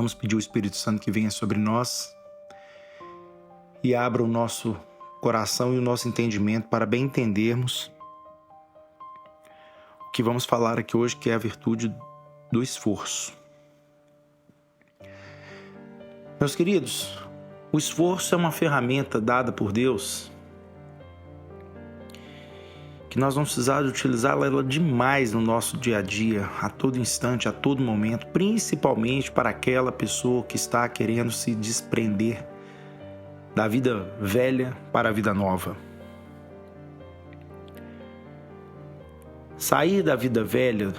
Vamos pedir o Espírito Santo que venha sobre nós e abra o nosso coração e o nosso entendimento para bem entendermos o que vamos falar aqui hoje, que é a virtude do esforço. Meus queridos, o esforço é uma ferramenta dada por Deus que nós vamos precisar de utilizá-la demais no nosso dia a dia, a todo instante, a todo momento, principalmente para aquela pessoa que está querendo se desprender da vida velha para a vida nova. Sair da vida velha,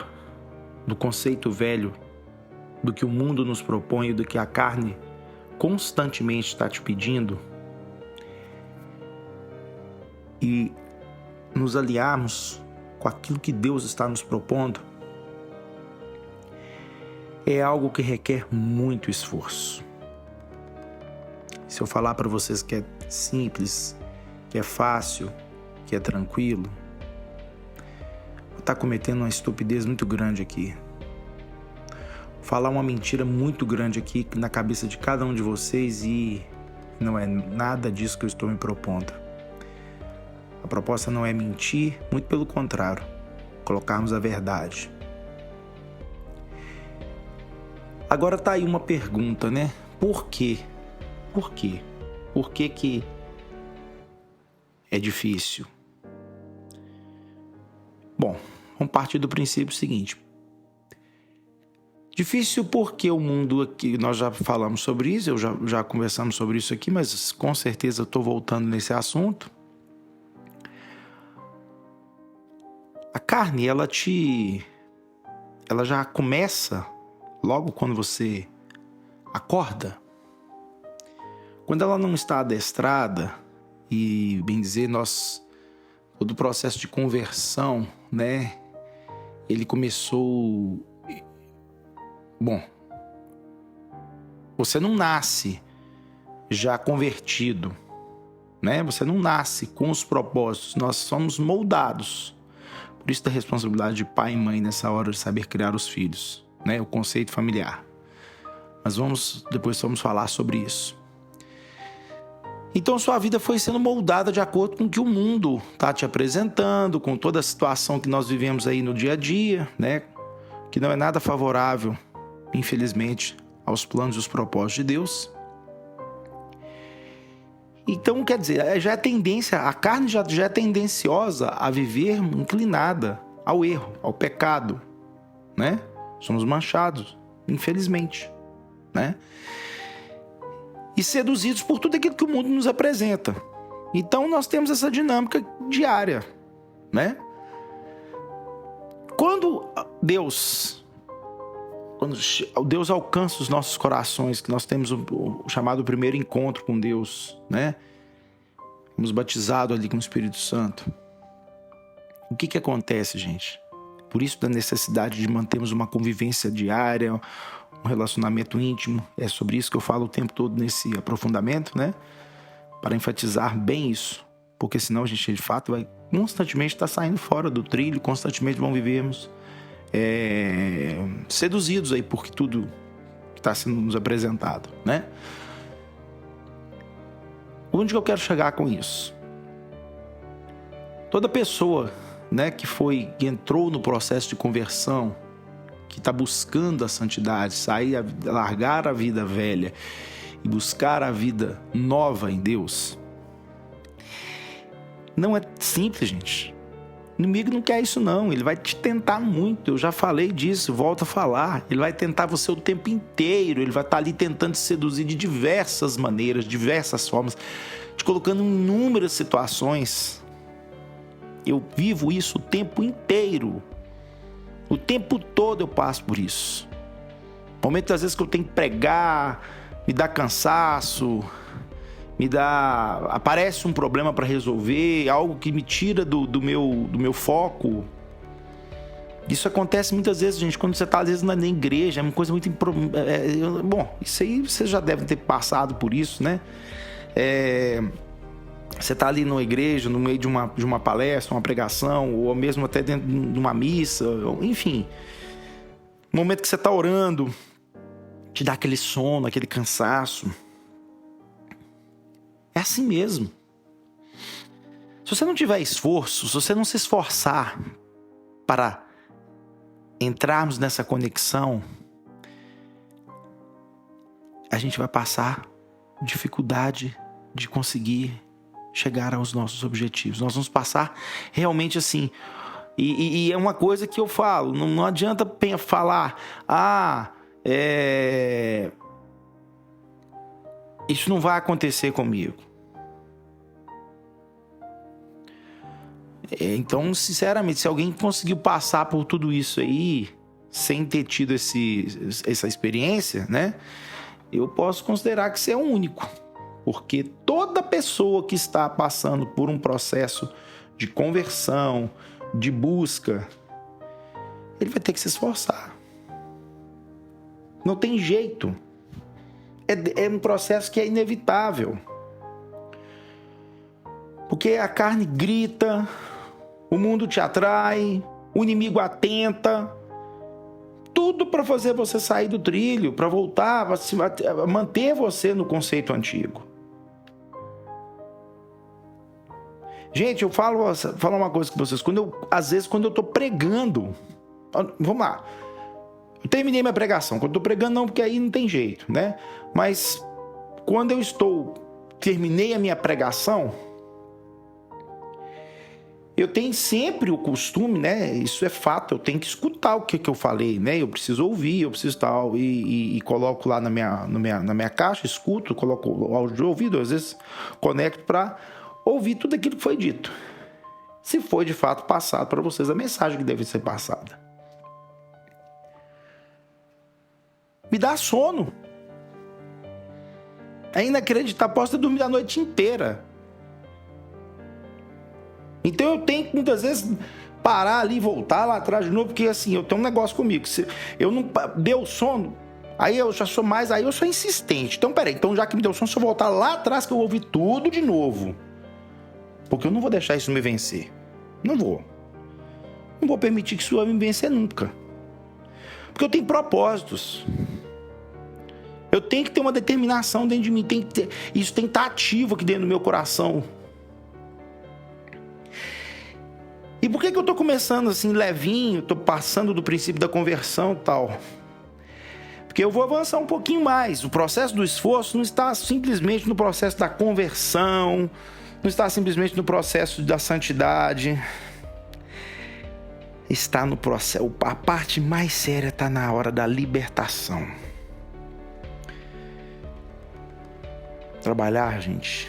do conceito velho, do que o mundo nos propõe, do que a carne constantemente está te pedindo, e nos aliarmos com aquilo que Deus está nos propondo, é algo que requer muito esforço. Se eu falar para vocês que é simples, que é fácil, que é tranquilo, vou estar cometendo uma estupidez muito grande aqui. Vou falar uma mentira muito grande aqui na cabeça de cada um de vocês e não é nada disso que eu estou me propondo. A proposta não é mentir, muito pelo contrário, colocarmos a verdade. Agora tá aí uma pergunta, né? Por quê? Por quê? Por que que é difícil? Bom, vamos partir do princípio seguinte. Difícil porque o mundo aqui, nós já falamos sobre isso, já conversamos sobre isso aqui, mas com certeza eu estou voltando nesse assunto. A carne, ela já começa logo quando você acorda. Quando ela não está adestrada, e bem dizer, todo o processo de conversão, né? Ele começou... Bom, você não nasce já convertido, né? Você não nasce com os propósitos, nós somos moldados. Por isso da responsabilidade de pai e mãe nessa hora de saber criar os filhos, né? O conceito familiar. Mas depois vamos falar sobre isso. Então sua vida foi sendo moldada de acordo com o que o mundo está te apresentando, com toda a situação que nós vivemos aí no dia a dia, né? Que não é nada favorável, infelizmente, aos planos e os propósitos de Deus. Então, quer dizer, já é tendência, a carne já é tendenciosa a viver inclinada ao erro, ao pecado, né? Somos manchados, infelizmente, né? E seduzidos por tudo aquilo que o mundo nos apresenta. Então, nós temos essa dinâmica diária, né? Quando Deus alcança os nossos corações, que nós temos o chamado primeiro encontro com Deus, né? Fomos batizados ali com o Espírito Santo. O que acontece, gente? Por isso da necessidade de mantermos uma convivência diária, um relacionamento íntimo. É sobre isso que eu falo o tempo todo nesse aprofundamento, né? Para enfatizar bem isso. Porque senão a gente, de fato, vai constantemente estar saindo fora do trilho, constantemente vão vivermos seduzidos aí por tudo que está sendo nos apresentado, né? Onde que eu quero chegar com isso? Toda pessoa, né, que entrou no processo de conversão, que está buscando a santidade, largar a vida velha e buscar a vida nova em Deus, não é simples, gente. O inimigo não quer isso não, ele vai te tentar muito, eu já falei disso, volto a falar, ele vai tentar você o tempo inteiro, ele vai estar ali tentando te seduzir de diversas maneiras, diversas formas, te colocando em inúmeras situações. Eu vivo isso o tempo inteiro, o tempo todo eu passo por isso. Momentos às vezes que eu tenho que pregar, me dá cansaço, aparece um problema para resolver, algo que me tira do meu foco. Isso acontece muitas vezes, gente, quando você está às vezes na igreja, é uma coisa muito... Bom, isso aí vocês já devem ter passado por isso, né? Você está ali numa igreja, no meio de uma palestra, uma pregação, ou mesmo até dentro de uma missa, enfim. No momento que você está orando, te dá aquele sono, aquele cansaço. É assim mesmo. Se você não tiver esforço, se você não se esforçar para entrarmos nessa conexão, a gente vai passar dificuldade de conseguir chegar aos nossos objetivos. Nós vamos passar realmente assim. E é uma coisa que eu falo, não adianta falar, isso não vai acontecer comigo. Então, sinceramente, se alguém conseguiu passar por tudo isso aí, sem ter tido essa experiência, né? Eu posso considerar que você é o único. Porque toda pessoa que está passando por um processo de conversão, de busca, ele vai ter que se esforçar. Não tem jeito. É um processo que é inevitável. Porque a carne grita, o mundo te atrai, o inimigo atenta. Tudo para fazer você sair do trilho, para voltar, para manter você no conceito antigo. Gente, eu falo uma coisa com vocês. Às vezes, quando eu estou pregando... Vamos lá. Eu terminei minha pregação. Quando eu estou pregando, não, porque aí não tem jeito, né? Mas quando terminei a minha pregação, eu tenho sempre o costume, né? Isso é fato, eu tenho que escutar o que eu falei, né? Eu preciso ouvir, eu preciso tal, e coloco lá na minha caixa, escuto, coloco o áudio de ouvido, às vezes conecto para ouvir tudo aquilo que foi dito. Se foi de fato passado para vocês a mensagem que deve ser passada. Me dá sono. É inacreditável, posso ter dormido a noite inteira. Então eu tenho que muitas vezes parar ali e voltar lá atrás de novo, porque assim, eu tenho um negócio comigo. Se eu não deu sono, aí eu já sou insistente. Então peraí, já que me deu sono, se eu voltar lá atrás que eu ouvi tudo de novo. Porque eu não vou deixar isso me vencer. Não vou. Não vou permitir que isso me vencer nunca. Porque eu tenho propósitos. Eu tenho que ter uma determinação dentro de mim. Isso tem que estar ativo aqui dentro do meu coração. E por que eu estou começando assim levinho, estou passando do princípio da conversão e tal? Porque eu vou avançar um pouquinho mais. O processo do esforço não está simplesmente no processo da conversão, não está simplesmente no processo da santidade. Está no processo. A parte mais séria está na hora da libertação. Trabalhar, gente,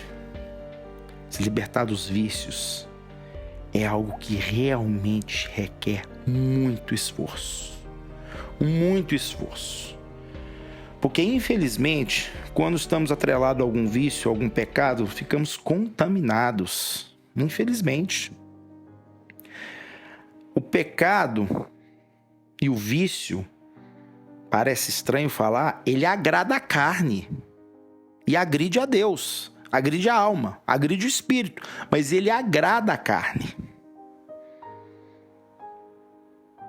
se libertar dos vícios, é algo que realmente requer muito esforço. Muito esforço. Porque, infelizmente, quando estamos atrelados a algum vício, a algum pecado, ficamos contaminados. Infelizmente. O pecado e o vício, parece estranho falar, ele agrada a carne. E agride a Deus. Agride a alma, agride o espírito, mas ele agrada a carne.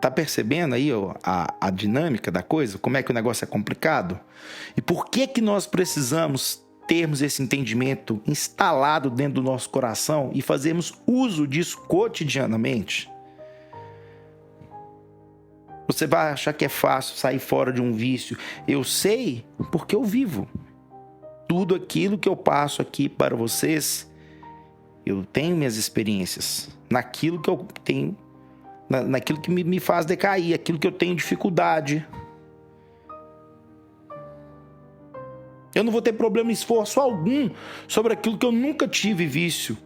Tá percebendo aí a dinâmica da coisa? Como é que o negócio é complicado? E por que nós precisamos termos esse entendimento instalado dentro do nosso coração e fazermos uso disso cotidianamente? Você vai achar que é fácil sair fora de um vício. Eu sei porque eu vivo. Tudo aquilo que eu passo aqui para vocês, eu tenho minhas experiências. Naquilo que eu tenho, naquilo que me faz decair, aquilo que eu tenho dificuldade. Eu não vou ter problema, esforço algum sobre aquilo que eu nunca tive vício.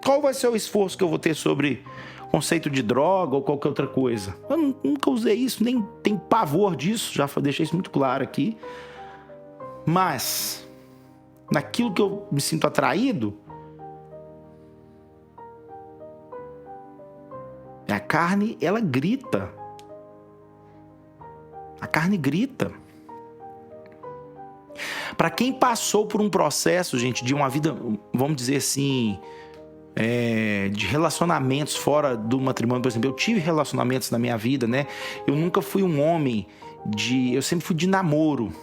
Qual vai ser o esforço que eu vou ter sobre conceito de droga ou qualquer outra coisa? Eu nunca usei isso, nem tenho pavor disso, já deixei isso muito claro aqui. Mas, naquilo que eu me sinto atraído, a carne, ela grita. A carne grita. Para quem passou por um processo, gente, de uma vida, vamos dizer assim, de relacionamentos fora do matrimônio, por exemplo, eu tive relacionamentos na minha vida, né? Eu nunca fui um homem Eu sempre fui de namoro.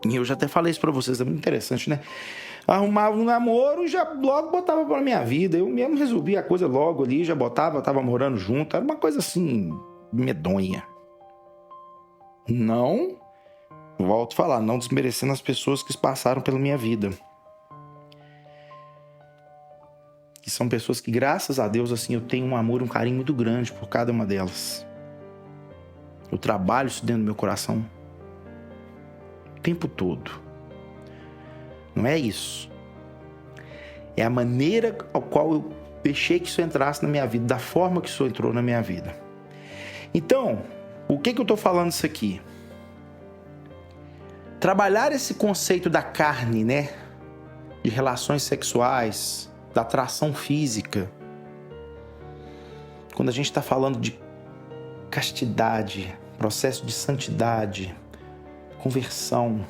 E eu já até falei isso pra vocês, é muito interessante, né? Arrumava um namoro e já logo botava pra minha vida. Eu mesmo resolvia a coisa logo ali, já botava, tava morando junto. Era uma coisa assim, medonha. Não, volto a falar, não desmerecendo as pessoas que passaram pela minha vida. Que são pessoas que, graças a Deus, assim, eu tenho um amor, um carinho muito grande por cada uma delas. Eu trabalho isso dentro do meu coração o tempo todo. Não é isso. É a maneira ao qual eu deixei que isso entrasse na minha vida, da forma que isso entrou na minha vida. Então, o que eu estou falando isso aqui? Trabalhar esse conceito da carne, né? De relações sexuais, da atração física. Quando a gente está falando de castidade, processo de santidade, conversão,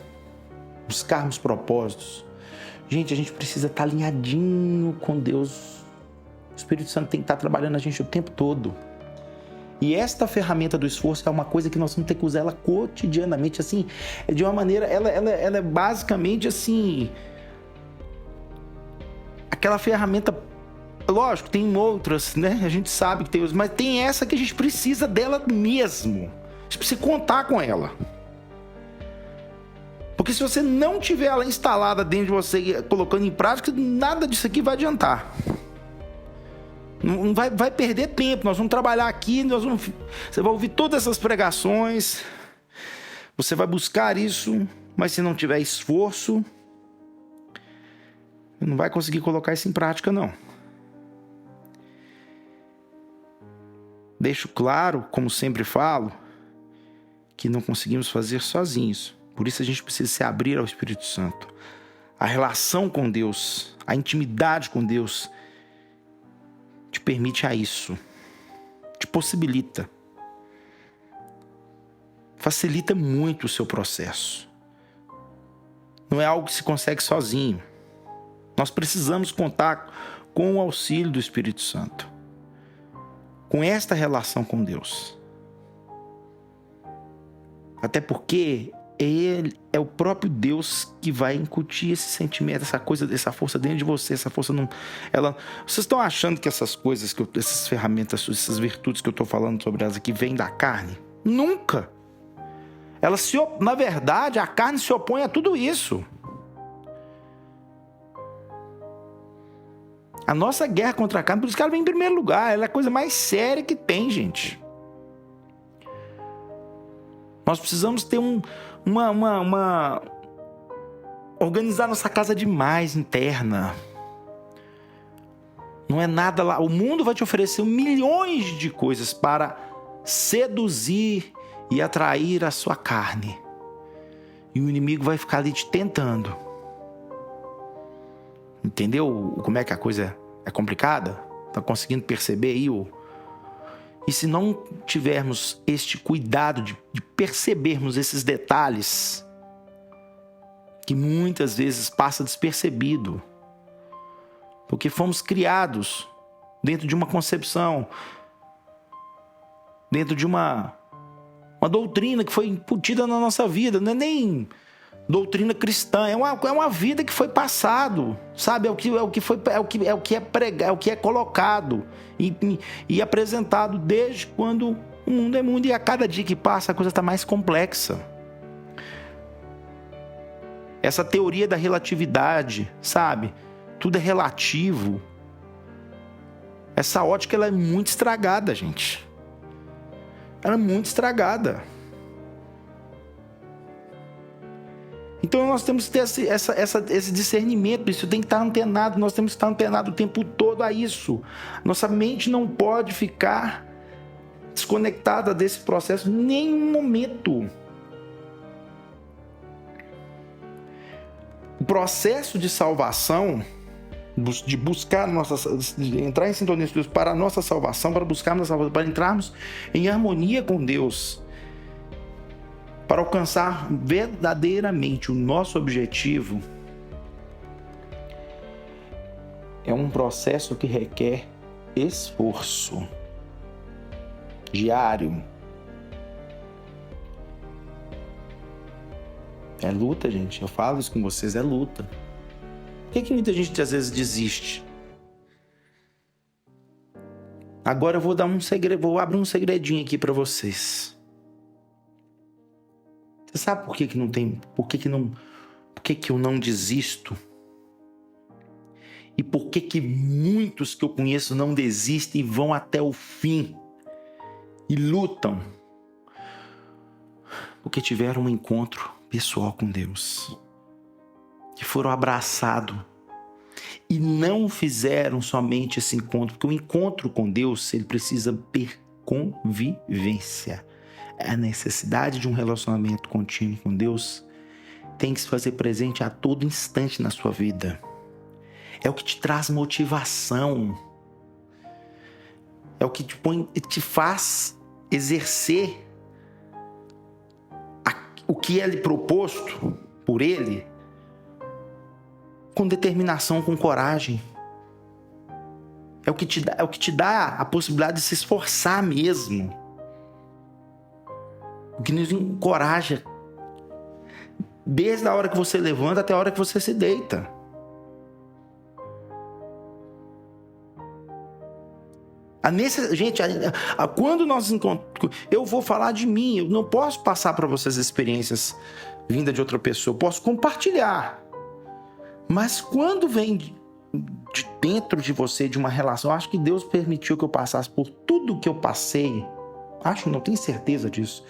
buscarmos propósitos. Gente, a gente precisa estar alinhadinho com Deus. O Espírito Santo tem que estar trabalhando a gente o tempo todo. E esta ferramenta do esforço é uma coisa que nós vamos ter que usar ela cotidianamente, assim, de uma maneira, ela é basicamente assim, aquela ferramenta, lógico, tem outras, né? A gente sabe que tem outras, mas tem essa que a gente precisa dela mesmo. A gente precisa contar com ela. Porque se você não tiver ela instalada dentro de você, colocando em prática, nada disso aqui vai adiantar. Não vai perder tempo. Nós vamos trabalhar aqui, você vai ouvir todas essas pregações, você vai buscar isso, mas se não tiver esforço, não vai conseguir colocar isso em prática, não. Deixo claro, como sempre falo, que não conseguimos fazer sozinhos. Por isso a gente precisa se abrir ao Espírito Santo. A relação com Deus, a intimidade com Deus te permite a isso. Te possibilita. Facilita muito o seu processo. Não é algo que se consegue sozinho. Nós precisamos contar com o auxílio do Espírito Santo. Com esta relação com Deus. Até porque Ele é o próprio Deus que vai incutir esse sentimento, essa coisa, essa força dentro de você. Essa força não... Vocês estão achando que essas coisas, essas ferramentas, essas virtudes que eu estou falando sobre elas aqui, vêm da carne? Nunca! Na verdade, a carne se opõe a tudo isso. A nossa guerra contra a carne, por isso que ela vem em primeiro lugar. Ela é a coisa mais séria que tem, gente. Nós precisamos ter organizar nossa casa demais interna. Não é nada lá. O mundo vai te oferecer milhões de coisas para seduzir e atrair a sua carne. E o inimigo vai ficar ali te tentando. Entendeu como é que a coisa é complicada? Tá conseguindo perceber aí? E se não tivermos este cuidado de percebermos esses detalhes, que muitas vezes passa despercebido, porque fomos criados dentro de uma concepção, dentro de uma doutrina que foi incutida na nossa vida, não é nem doutrina cristã, é uma vida que foi passado, sabe? É o que é pregado, é o que é colocado e apresentado desde quando o mundo é mundo, e a cada dia que passa a coisa está mais complexa. Essa teoria da relatividade, sabe? Tudo é relativo. Essa ótica ela é muito estragada, gente. Ela é muito estragada. Então nós temos que ter esse discernimento, isso tem que estar antenado, nós temos que estar antenado o tempo todo a isso. Nossa mente não pode ficar desconectada desse processo em nenhum momento. O processo de salvação, de buscar de entrar em sintonia com Deus para a nossa salvação, para buscarmos a salvação, para entrarmos em harmonia com Deus, para alcançar verdadeiramente o nosso objetivo, é um processo que requer esforço diário. É luta, gente. Eu falo isso com vocês, é luta. Por que muita gente às vezes desiste? Agora eu vou dar um segredo, vou abrir um segredinho aqui para vocês. Você sabe por que não tem, por que eu não desisto? E por que muitos que eu conheço não desistem e vão até o fim e lutam? Porque tiveram um encontro pessoal com Deus, que foram abraçados e não fizeram somente esse encontro, porque o encontro com Deus, ele precisa ter convivência. A necessidade de um relacionamento contínuo com Deus tem que se fazer presente a todo instante na sua vida. É o que te traz motivação. É o que te faz exercer o que é lhe proposto por Ele com determinação, com coragem. É o que te dá a possibilidade de se esforçar mesmo. O que nos encoraja desde a hora que você levanta até a hora que você se deita. Gente, quando nós encontramos... Eu vou falar de mim, eu não posso passar para vocês experiências vindas de outra pessoa, eu posso compartilhar. Mas quando vem de dentro de você, de uma relação, eu acho que Deus permitiu que eu passasse por tudo que eu passei. Não tenho certeza disso.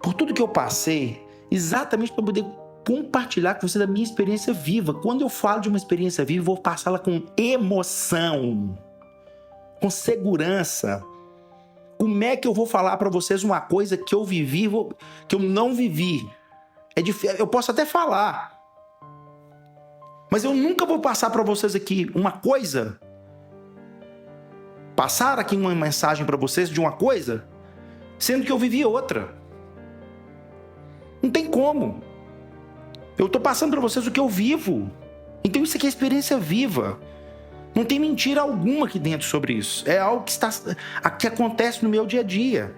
Por tudo que eu passei, exatamente para poder compartilhar com você da minha experiência viva. Quando eu falo de uma experiência viva, eu vou passá-la com emoção, com segurança. Como é que eu vou falar para vocês uma coisa que eu vivi, que eu não vivi? Eu posso até falar, mas eu nunca vou passar para vocês aqui uma coisa, passar aqui uma mensagem para vocês de uma coisa, sendo que eu vivi outra. Não tem como. Eu estou passando para vocês o que eu vivo. Então isso aqui é experiência viva. Não tem mentira alguma aqui dentro sobre isso. É algo que acontece no meu dia a dia.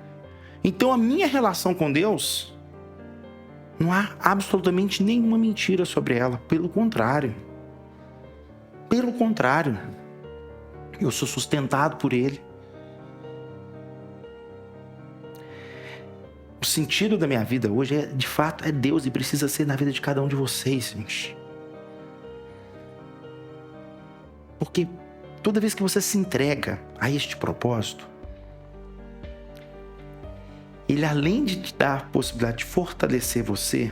Então a minha relação com Deus, não há absolutamente nenhuma mentira sobre ela. Pelo contrário. Pelo contrário. Eu sou sustentado por Ele. O sentido da minha vida hoje de fato, é Deus e precisa ser na vida de cada um de vocês, gente. Porque toda vez que você se entrega a este propósito, Ele, além de te dar a possibilidade de fortalecer você,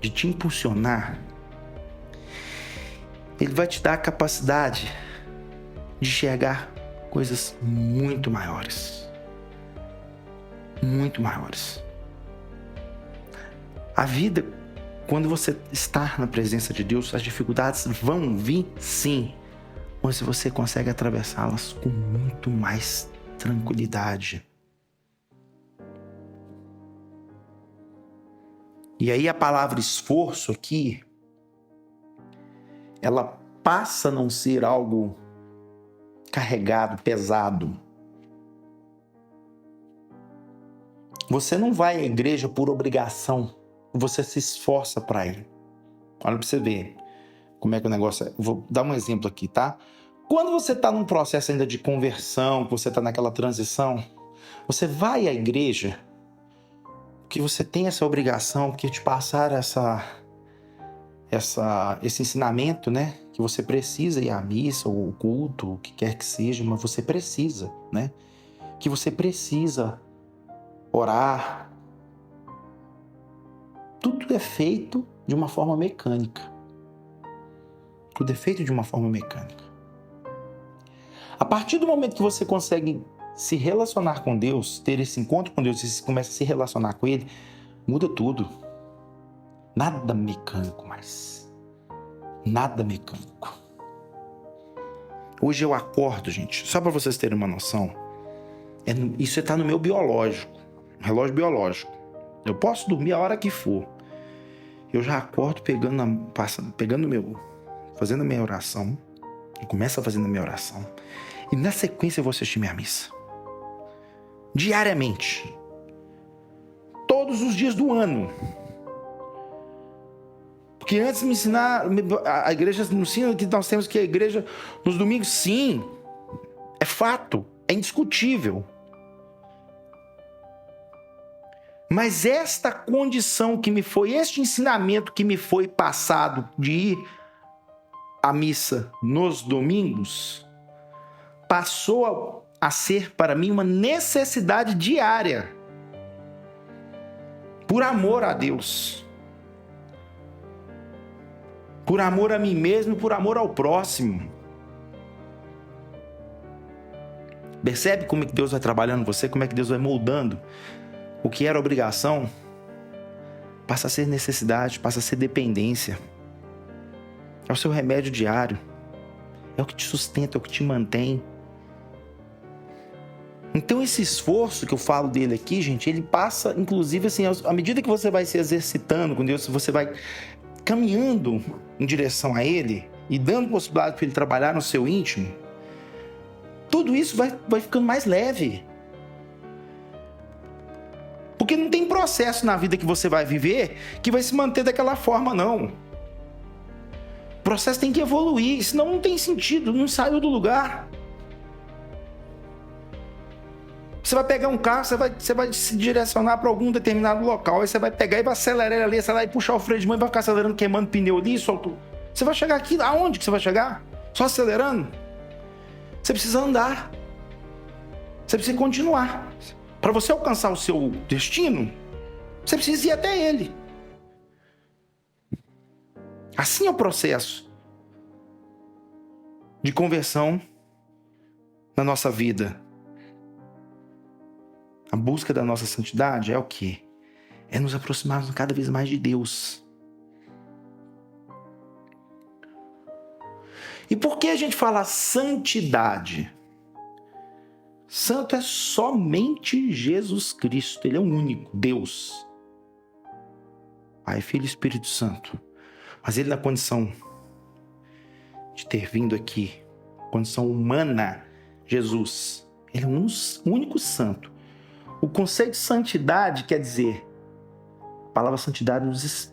de te impulsionar, Ele vai te dar a capacidade de enxergar coisas muito maiores. Muito maiores. A vida, quando você está na presença de Deus, as dificuldades vão vir, sim, mas você consegue atravessá-las com muito mais tranquilidade. E aí a palavra esforço aqui, ela passa a não ser algo carregado, pesado. Você não vai à igreja por obrigação, você se esforça para ir. Olha para você ver como é que o negócio é. Vou dar um exemplo aqui, tá? Quando você está num processo ainda de conversão, que você está naquela transição, você vai à igreja porque você tem essa obrigação, porque te passar esse ensinamento, né? Que você precisa ir à missa ou ao culto, o que quer que seja, mas você precisa, né? Que você precisa orar. Tudo é feito de uma forma mecânica. Tudo é feito de uma forma mecânica. A partir do momento que você consegue se relacionar com Deus, ter esse encontro com Deus e você começa a se relacionar com Ele, muda tudo. Nada mecânico mais. Nada mecânico. Hoje eu acordo, gente, só para vocês terem uma noção, isso está no meu biológico, relógio biológico. Eu posso dormir a hora que for. Eu já acordo fazendo a minha oração. Eu começo fazendo a minha oração. E na sequência eu vou assistir minha missa. Diariamente. todos os dias do ano. Porque antes de me ensinar, a igreja nos ensina que nós temos que ir à igreja nos domingos. Sim, é fato, é indiscutível. Mas esta condição este ensinamento que me foi passado de ir à missa nos domingos, passou a ser para mim uma necessidade diária. Por amor a Deus. Por amor a mim mesmo e por amor ao próximo. Percebe como é que Deus vai trabalhando em você? Como é que Deus vai moldando? O que era obrigação passa a ser necessidade, passa a ser dependência. É o seu remédio diário. É o que te sustenta, é o que te mantém. Então esse esforço que eu falo dele aqui, gente, ele passa, inclusive, assim, à medida que você vai se exercitando com Deus, você vai caminhando em direção a Ele e dando possibilidade para Ele trabalhar no seu íntimo, tudo isso vai ficando mais leve. Porque não tem processo na vida que você vai viver que vai se manter daquela forma, não. O processo tem que evoluir, senão não tem sentido, não saiu do lugar. Você vai pegar um carro, você vai se direcionar para algum determinado local, aí você vai pegar e vai acelerar ali, você vai puxar o freio de mão e vai ficar acelerando, queimando pneu ali, solto. Você vai chegar aqui, aonde que você vai chegar? Só acelerando? Você precisa andar. Você precisa continuar. Para você alcançar o seu destino, você precisa ir até ele. Assim é o processo de conversão na nossa vida. A busca da nossa santidade é o quê? É nos aproximarmos cada vez mais de Deus. E por que a gente fala santidade? Santo é somente Jesus Cristo. Ele é o único Deus. Pai, Filho e Espírito Santo. Mas ele na condição de ter vindo aqui, condição humana, Jesus. Ele é o único santo. O conceito de santidade quer dizer, a palavra santidade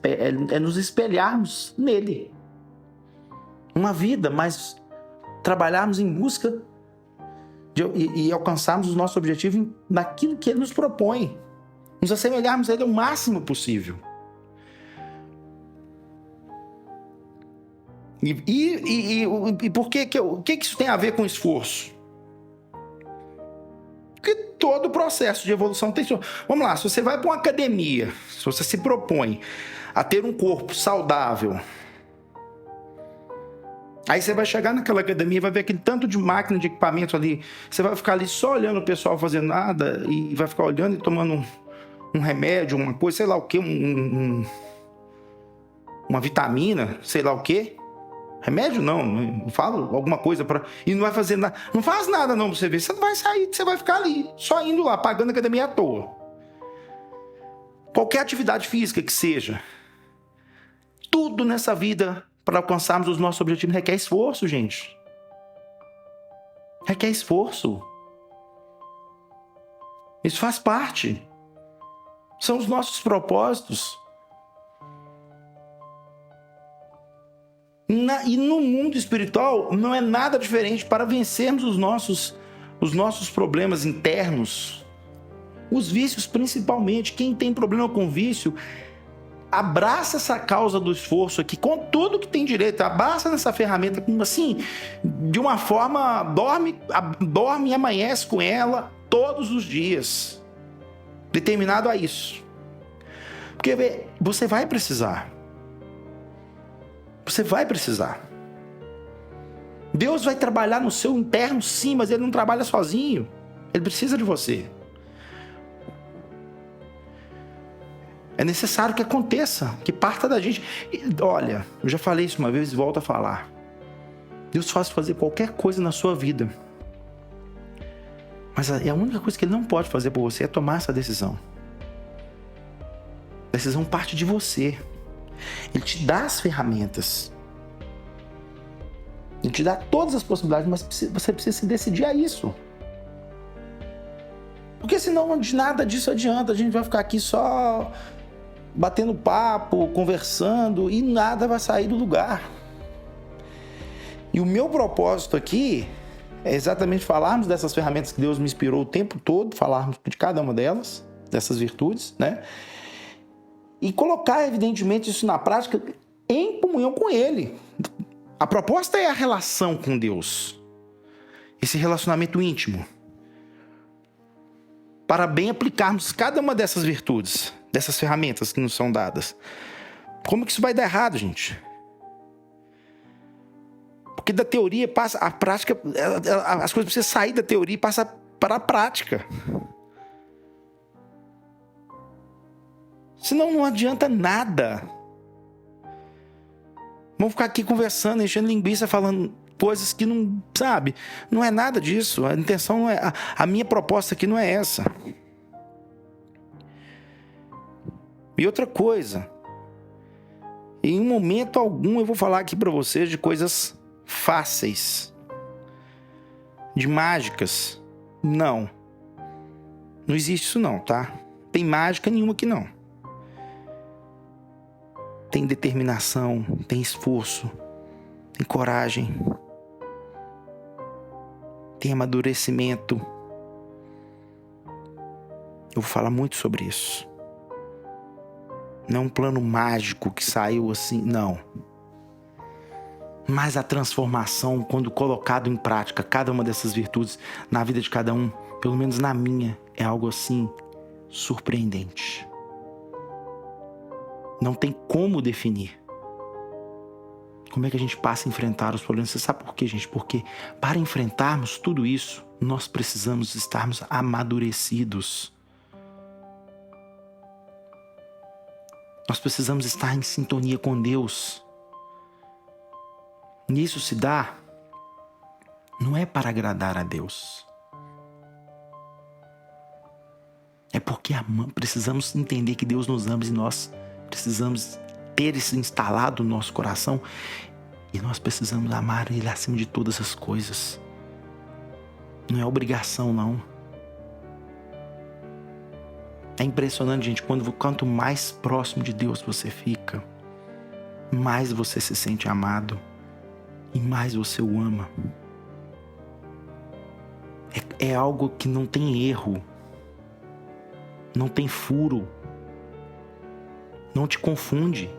é nos espelharmos nele. Uma vida, mas trabalharmos em busca e alcançarmos o nosso objetivo naquilo que ele nos propõe. Nos assemelharmos a ele o máximo possível. E por que isso tem a ver com esforço? Porque todo o processo de evolução tem... Vamos lá, se você vai para uma academia, se você se propõe a ter um corpo saudável, aí você vai chegar naquela academia e vai ver aquele tanto de máquina, de equipamento ali, você vai ficar ali só olhando o pessoal fazendo nada e vai ficar olhando e tomando um remédio, uma coisa, sei lá o que, uma vitamina, sei lá o que. Remédio não falo alguma coisa para e não vai fazer nada. Não faz nada não pra você ver. Você não vai sair, você vai ficar ali, só indo lá, pagando a academia à toa. Qualquer atividade física que seja. Tudo nessa vida, para alcançarmos os nossos objetivos, requer esforço, gente. Requer esforço. Isso faz parte. São os nossos propósitos. E no mundo espiritual não é nada diferente. Para vencermos os nossos problemas internos, os vícios principalmente. Quem tem problema com vício, abraça essa causa do esforço aqui com tudo que tem direito, abraça nessa ferramenta assim, de uma forma, dorme e amanhece com ela todos os dias, determinado a isso, porque você vai precisar. Você vai precisar. Deus vai trabalhar no seu interno, sim, mas Ele não trabalha sozinho. Ele precisa de você. É necessário que aconteça, que parta da gente. Olha, eu já falei isso uma vez e volto a falar. Deus faz fazer qualquer coisa na sua vida. Mas a única coisa que Ele não pode fazer por você é tomar essa decisão. A decisão parte de você. Ele te dá as ferramentas. Ele te dá todas as possibilidades, mas você precisa se decidir a isso. Porque senão de nada disso adianta. A gente vai ficar aqui só batendo papo, conversando e nada vai sair do lugar. E o meu propósito aqui é exatamente falarmos dessas ferramentas que Deus me inspirou o tempo todo, falarmos de cada uma delas, dessas virtudes, né? E colocar, evidentemente, isso na prática em comunhão com Ele. A proposta é a relação com Deus, esse relacionamento íntimo, para bem aplicarmos cada uma dessas virtudes, dessas ferramentas que nos são dadas. Como que isso vai dar errado, gente? Porque da teoria passa a prática, as coisas precisam sair da teoria e passar para a prática. Senão não adianta nada. Vamos ficar aqui conversando, enchendo linguiça, falando coisas que não, sabe? Não é nada disso. A intenção não é... A minha proposta aqui não é essa. E outra coisa. Em momento algum eu vou falar aqui para vocês de coisas fáceis, de mágicas. Não existe isso não, tá? Tem mágica nenhuma aqui não. Tem determinação, tem esforço, tem coragem, tem amadurecimento. Eu vou falar muito sobre isso. Não é um plano mágico que saiu assim, não. Mas a transformação, quando colocado em prática, cada uma dessas virtudes na vida de cada um, pelo menos na minha, é algo assim surpreendente. Não tem como definir. Como é que a gente passa a enfrentar os problemas? Você sabe por quê, gente? Porque para enfrentarmos tudo isso, nós precisamos estarmos amadurecidos. Nós precisamos estar em sintonia com Deus. E isso se dá, não é para agradar a Deus. É porque precisamos entender que Deus nos ama e nós precisamos ter isso instalado no nosso coração. E nós precisamos amar Ele acima de todas as coisas. Não é obrigação, não. É impressionante, gente, quanto mais próximo de Deus você fica, mais você se sente amado. E mais você o ama. É algo que não tem erro. Não tem furo. Não te confunde.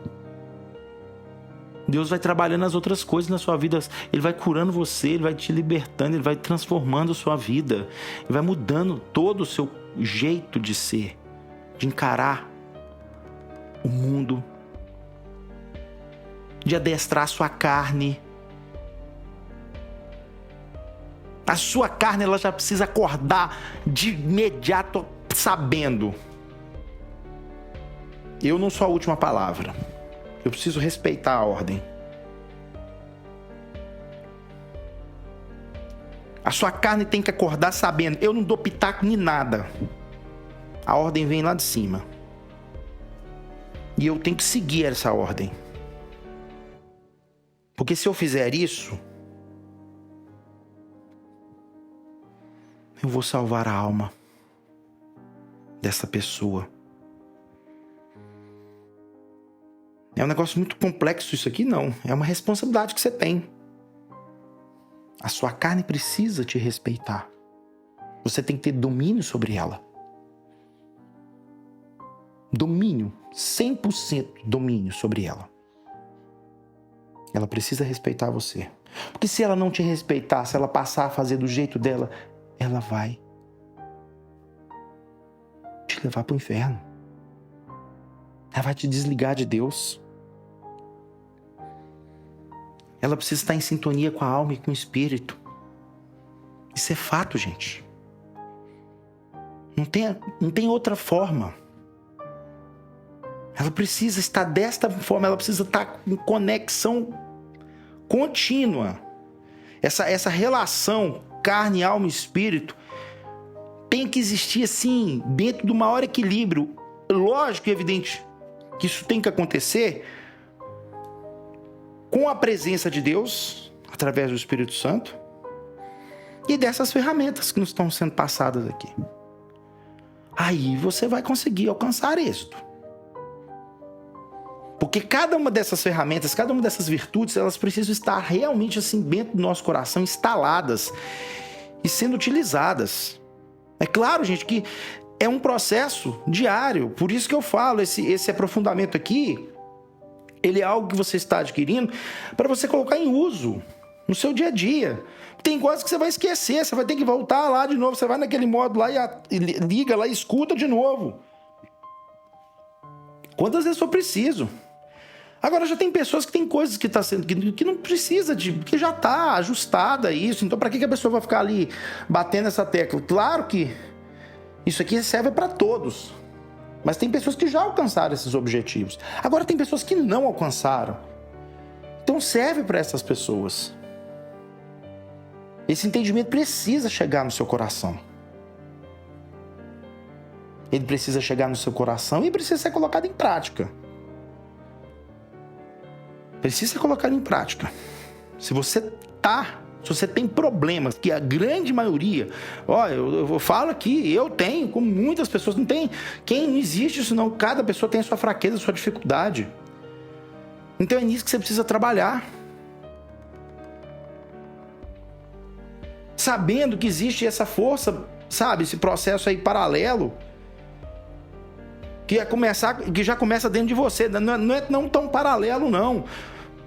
Deus vai trabalhando as outras coisas na sua vida. Ele vai curando você, Ele vai te libertando, Ele vai transformando a sua vida. Ele vai mudando todo o seu jeito de ser, de encarar o mundo, de adestrar a sua carne. A sua carne, ela já precisa acordar de imediato sabendo. Eu não sou a última palavra. Eu preciso respeitar a ordem. A sua carne tem que acordar sabendo. Eu não dou pitaco nem nada. A ordem vem lá de cima. E eu tenho que seguir essa ordem. Porque se eu fizer isso, eu vou salvar a alma dessa pessoa. É um negócio muito complexo isso aqui, não. É uma responsabilidade que você tem. A sua carne precisa te respeitar. Você tem que ter domínio sobre ela. Domínio, 100% domínio sobre ela. Ela precisa respeitar você. Porque se ela não te respeitar, se ela passar a fazer do jeito dela, ela vai te levar para o inferno. Ela vai te desligar de Deus. Ela precisa estar em sintonia com a alma e com o espírito. Isso é fato, gente. Não tem outra forma. Ela precisa estar desta forma, ela precisa estar em conexão contínua. Essa relação carne, alma e espírito tem que existir assim, dentro do maior equilíbrio. Lógico e evidente que isso tem que acontecer com a presença de Deus, através do Espírito Santo, e dessas ferramentas que nos estão sendo passadas aqui. aí você vai conseguir alcançar êxito. Porque cada uma dessas ferramentas, cada uma dessas virtudes, elas precisam estar realmente assim dentro do nosso coração, instaladas e sendo utilizadas. É claro, gente, que é um processo diário. Por isso que eu falo, esse aprofundamento aqui, ele é algo que você está adquirindo para você colocar em uso no seu dia a dia. Tem coisas que você vai esquecer, você vai ter que voltar lá de novo, você vai naquele modo lá e liga lá e escuta de novo. Quantas vezes for preciso. Agora já tem pessoas que tem coisas que que não precisa que já está ajustada isso. Então para que a pessoa vai ficar ali batendo essa tecla? Claro que isso aqui serve para todos. Mas tem pessoas que já alcançaram esses objetivos. Agora tem pessoas que não alcançaram. Então serve para essas pessoas. Esse entendimento precisa chegar no seu coração. Ele precisa chegar no seu coração e precisa ser colocado em prática. Precisa ser colocado em prática. Se você tem problemas, que a grande maioria, eu falo aqui, eu tenho, como muitas pessoas não tem, não existe isso não, cada pessoa tem a sua fraqueza, a sua dificuldade. Então é nisso que você precisa trabalhar. Sabendo que existe essa força, sabe, esse processo aí paralelo, que já começa dentro de você, não é tão paralelo não.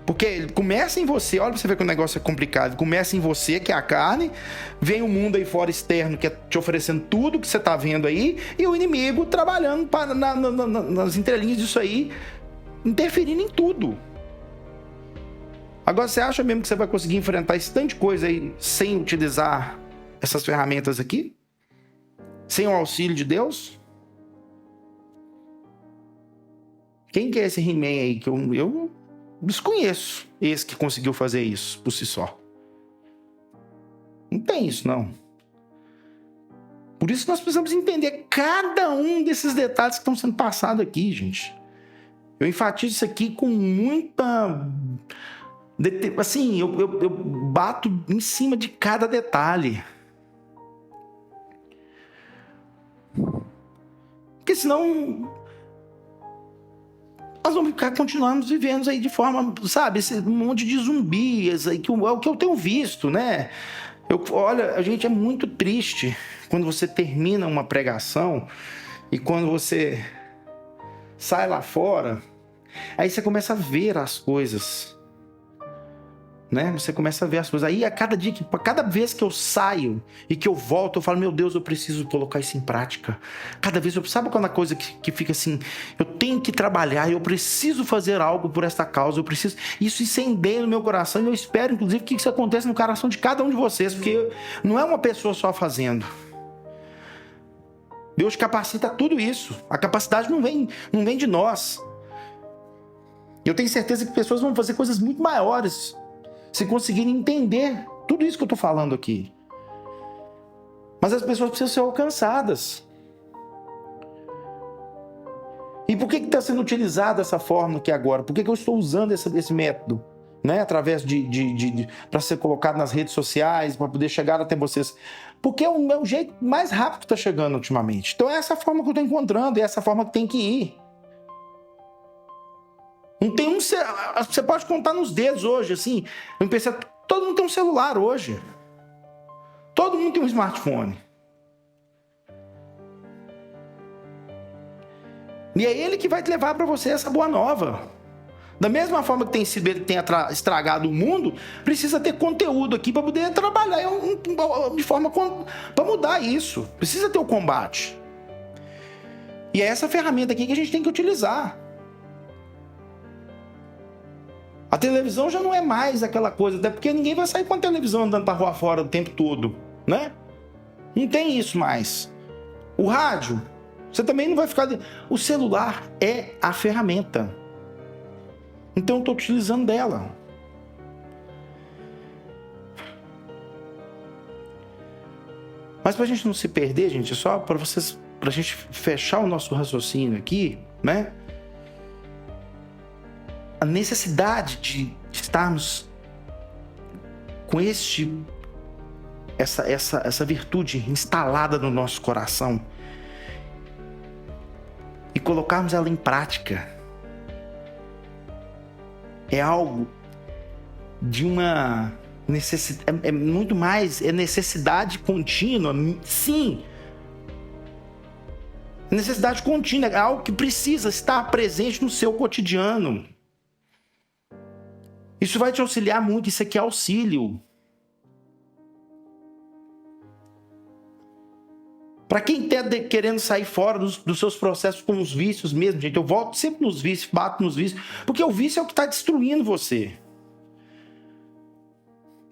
Porque começa em você, olha pra você ver que o negócio é complicado. Começa em você, que é a carne, vem o mundo aí fora externo, que é te oferecendo tudo que você tá vendo aí, e o inimigo trabalhando nas entrelinhas disso aí, interferindo em tudo. Agora, você acha mesmo que você vai conseguir enfrentar esse tanto de coisa aí sem utilizar essas ferramentas aqui? Sem o auxílio de Deus? Quem que é esse He-Man aí que eu desconheço, esse que conseguiu fazer isso por si só? Não tem isso, não. Por isso nós precisamos entender cada um desses detalhes que estão sendo passados aqui, gente. Eu enfatizo isso aqui com muita... Assim, eu bato em cima de cada detalhe. Porque senão... nós vamos continuarmos vivendo aí de forma, sabe, esse monte de zumbis aí, que é o que eu tenho visto, né? Olha, a gente é muito triste quando você termina uma pregação e quando você sai lá fora, aí você começa a ver as coisas, né? Você começa a ver as coisas. Aí a cada vez que eu saio e que eu volto, eu falo, meu Deus, eu preciso colocar isso em prática. Cada vez sabe quando a coisa que fica assim, eu tenho que trabalhar, eu preciso fazer algo por esta causa, eu preciso. Isso incendeia no meu coração e eu espero, inclusive, que isso aconteça no coração de cada um de vocês, porque não é uma pessoa só fazendo. Deus capacita tudo isso. A capacidade não vem de nós. Eu tenho certeza que pessoas vão fazer coisas muito maiores se conseguirem entender tudo isso que eu estou falando aqui. Mas as pessoas precisam ser alcançadas. E por que está sendo utilizada essa forma aqui agora? Por que eu estou usando esse método? Né? Através para ser colocado nas redes sociais, para poder chegar até vocês. Porque é o jeito mais rápido que está chegando ultimamente. Então é essa forma que eu estou encontrando, é essa forma que tem que ir. Não tem você pode contar nos dedos hoje, assim. Eu pensei, todo mundo tem um celular hoje. Todo mundo tem um smartphone. E é ele que vai te levar para você essa boa nova. Da mesma forma que tem sido ele que tem estragado o mundo, precisa ter conteúdo aqui para poder trabalhar de forma para mudar isso. Precisa ter o combate. E é essa ferramenta aqui que a gente tem que utilizar. A televisão já não é mais aquela coisa, até porque ninguém vai sair com a televisão andando pra rua fora o tempo todo, né? Não tem isso mais. O rádio, você também não vai ficar... O celular é a ferramenta. Então eu estou utilizando dela. Mas pra gente não se perder, gente, só pra gente fechar o nosso raciocínio aqui, né? A necessidade de estarmos com essa virtude instalada no nosso coração e colocarmos ela em prática, é algo de uma necessidade, é muito mais, é necessidade contínua, sim. Necessidade contínua, é algo que precisa estar presente no seu cotidiano. Isso vai te auxiliar muito, isso aqui é auxílio. Para quem está querendo sair fora dos seus processos com os vícios mesmo, gente, eu volto sempre nos vícios, bato nos vícios, porque o vício é o que está destruindo você.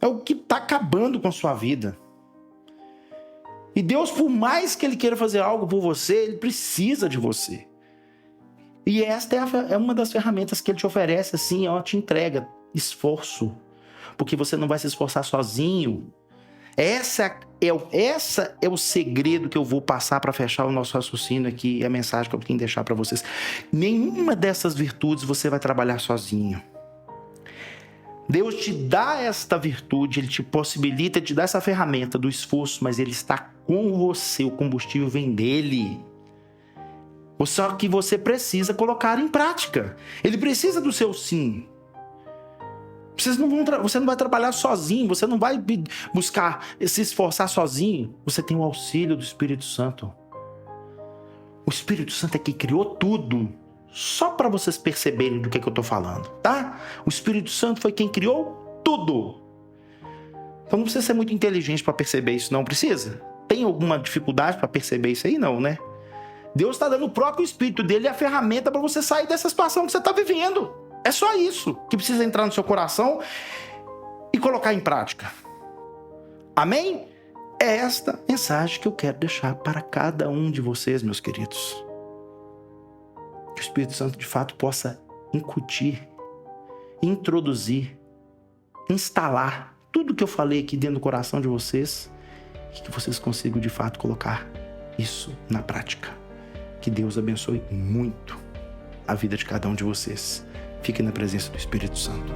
É o que está acabando com a sua vida. E Deus, por mais que Ele queira fazer algo por você, Ele precisa de você. E esta é uma das ferramentas que Ele te oferece, assim, ó, te entrega esforço. Porque você não vai se esforçar sozinho. Essa é o segredo que eu vou passar para fechar o nosso raciocínio aqui, a mensagem que eu tenho que deixar para vocês. Nenhuma dessas virtudes você vai trabalhar sozinho. Deus te dá esta virtude, Ele te possibilita, te dá essa ferramenta do esforço, mas Ele está com você, o combustível vem dEle. Só que você precisa colocar em prática. Ele precisa do seu sim. Você não vai trabalhar sozinho, você não vai buscar se esforçar sozinho. Você tem o auxílio do Espírito Santo. O Espírito Santo é que criou tudo. Só para vocês perceberem do que eu estou falando, tá? O Espírito Santo foi quem criou tudo. Então não precisa ser muito inteligente para perceber isso, não precisa? Tem alguma dificuldade para perceber isso aí? Não, né? Deus está dando o próprio Espírito dele e a ferramenta para você sair dessa situação que você está vivendo. É só isso que precisa entrar no seu coração e colocar em prática. Amém? É esta mensagem que eu quero deixar para cada um de vocês, meus queridos. Que o Espírito Santo de fato possa incutir, introduzir, instalar tudo que eu falei aqui dentro do coração de vocês e que vocês consigam de fato colocar isso na prática. Que Deus abençoe muito a vida de cada um de vocês. Fique na presença do Espírito Santo.